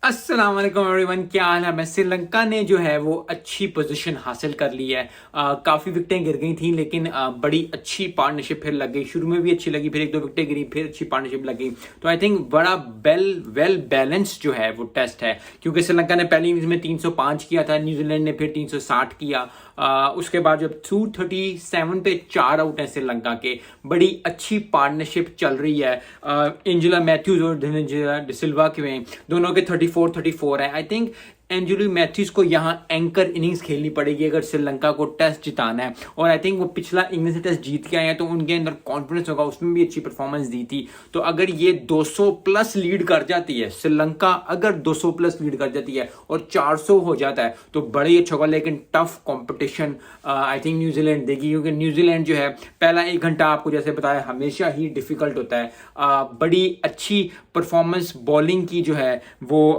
अस्सलाम वालेकुम एवरीवन, क्या हाल है। मैं श्रीलंका ने जो है वो अच्छी पोजीशन हासिल कर ली है। काफ़ी विकेटें गिर गई थी लेकिन बड़ी अच्छी पार्टनरशिप फिर लग गई। शुरू में भी अच्छी लगी, फिर एक दो विकेटें गिरी, फिर अच्छी पार्टनरशिप लग गई। तो आई थिंक बड़ा वेल बैलेंस जो है वो टेस्ट है, क्योंकि श्रीलंका ने पहली इनिंग्स में 305 किया था, न्यूजीलैंड ने फिर 360 किया। उसके बाद जब 237 पे 4 आउट है श्रीलंका के, बड़ी अच्छी पार्टनरशिप चल रही है। एंजेला मैथ्यूज और धनंजय डिसिल्वा के दोनों के 34 है। आई थिंक एंजेलो मैथ्यूज को यहाँ एंकर इनिंग्स खेलनी पड़ेगी अगर श्रीलंका को टेस्ट जिताना है। और आई थिंक वो पिछला इंग्लैंड से टेस्ट जीत के आए हैं, तो उनके अंदर कॉन्फिडेंस होगा, उसमें भी अच्छी परफॉर्मेंस दी थी। तो अगर ये 200 प्लस लीड कर जाती है श्रीलंका, अगर 200 प्लस लीड कर जाती है और 400 हो जाता है तो बड़ा ही अच्छा होगा। लेकिन tough competition I think New Zealand देगी, क्योंकि न्यूजीलैंड जो है पहला 1 घंटा आपको जैसे बताया हमेशा ही डिफिकल्ट होता है। बड़ी अच्छी परफॉर्मेंस बॉलिंग की जो है वो